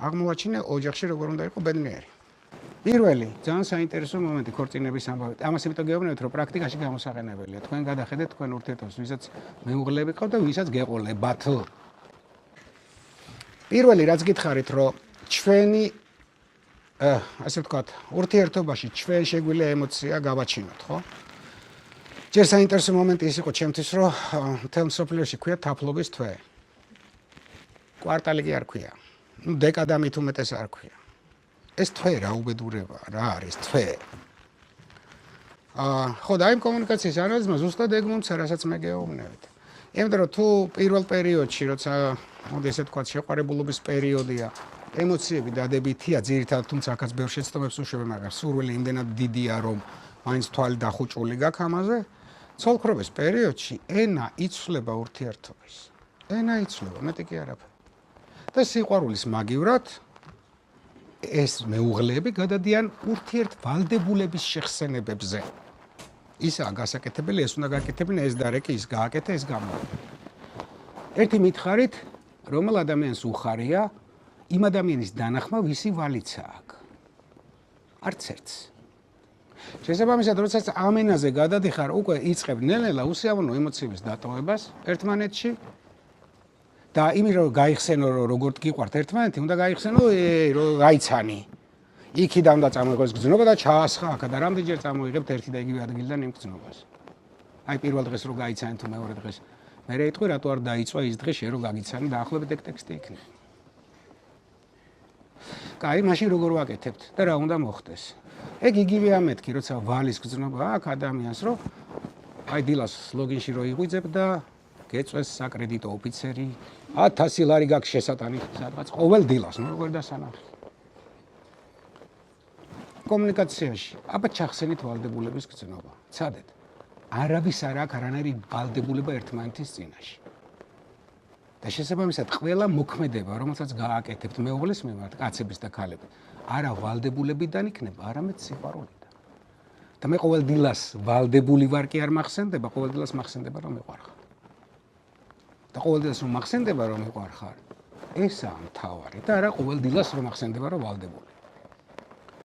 აღმოაჩინე ოჯახში როგორ უნდა იყო ბედნიერი. პირველი, ძალიან საინტერესო მომენტი ქორწინების ამბავით. ამას იმიტომ გეუბნებით, რომ პრაქტიკაში გამოსაყენებელია. თქვენ გადახედეთ თქვენ ურთიერთობას, ვისაც მეუღლეები ყავთ და ვისაც გეყოლებათ. პირველი, რაც გითხარით, რომ ჩვენი ასე ვთქვათ, ურთიერთობაში ჩვენ შეგვიძლია ემოცია გავაჩინოთ, ხო? ჯერ საინტერესო მომენტი ის იყო ჩემთვის, რომ მთელ მსოფლიოში ქვია თაფლობის თვე. კვარტალი კი არ ქვია. დეკადამით უმეტეს არ ქვია. ეს თვე რა უბედურებაა, რა არის თვე? ხო, და იმ კომუნიკაციის ანალიზმა ზუსტად ეგ მომცა, რასაც მე გეუბნებით. იმიტომ რომ თუ პირველ პერიოდში, როცა მოდი ესე ვთქვათ, შეყვარებულობის პერიოდია, ემოციები დადებითია, ძირითადად თუმცა აქაც ბევრ შეცდომებს უშვებენ, მაგრამ სურვილი იმდენად დიდია, რომ მაინც თვალი დახუჭული გაქვს ამაზე. ცოლქრობის პერიოდში ენა იცვლება ურთიერთობის. ენა იცვლება, მეტი კი არაფერი. და სიყვარულის მაგივრად ეს მეუღლეები გადადიან ურთიერთვალდებულების შეხსენებებზე. ისაა გასაკეთებელი, ეს უნდა გააკეთებინა, ეს დარეკი, ის გააკეთა, ეს გამოაკეთა. ერთი მითხარით, რომელ ადამიანს უხარია იმ ადამიანის დანახმა, ვისი ვალიცა აქვს. არც ერთს. შესაბამისად, როდესაც ამ ენაზე გადადიხარ, უკვე იწყებ ნელ-ნელა უსიამოვნო ემოციების დატოვებას ერთმანეთში და იმის რომ გაიხსენო, რომ როგორ გიყვართ ერთმანეთი, უნდა გაიხსენო, რომ გაიცანი. იქიდან უნდა წამოიღოს გზნობა და ჩაასხა აქ და რამდენჯერ წამოიღებთ ერთი და იგივე ადგილიდან იმ გზნობას. აი პირველ დღეს რო გაიცანი თუ მეორე დღეს. მე რეიტყვი რატო არ დაიწვა ის დღე შე რო გაგიცანი და ახლობით ეგ ტექსტი იქნება. კაი, მაშინ როგორ ვაკეთებთ და რა უნდა მოხდეს? ეგ იგივეა მეთქი, როცა ვალის გზნობა აქვს ადამიანს, რომ აი დილას ლოგინში რო იღვიძებ და გეწვეს საკრედიტო ოფიცერი 1000 ლარი გაქვს შესატანი სადღაც ყოველ დილას, ნუ როგორ დასანახი. კომუნიკაციაში აბა ჩახსენით ვალდებულების გზნობა. ცადეთ. არავის არ აქვს არანაირი ვალდებულება ერთმანეთის წინაშე. და შესაბამისად ყველა მოქმედება, რომელსაც გააკეთებთ მეუღლის მიმართ, კაცების და ქალების, არა ვალდებულებიდან იქნება, არამედ სიყვარულიდან. და მე ყოველ დილას ვალდებული ვარ კი არ მახსენდება, ყოველ დილას მახსენდება რომ მიყვარხარ. და ყოველ დილას რომ მახსენდება რომ მიყვარხარ, ესაა მთავარი და არა ყოველ დილას რომ მახსენდება რომ ვალდებული.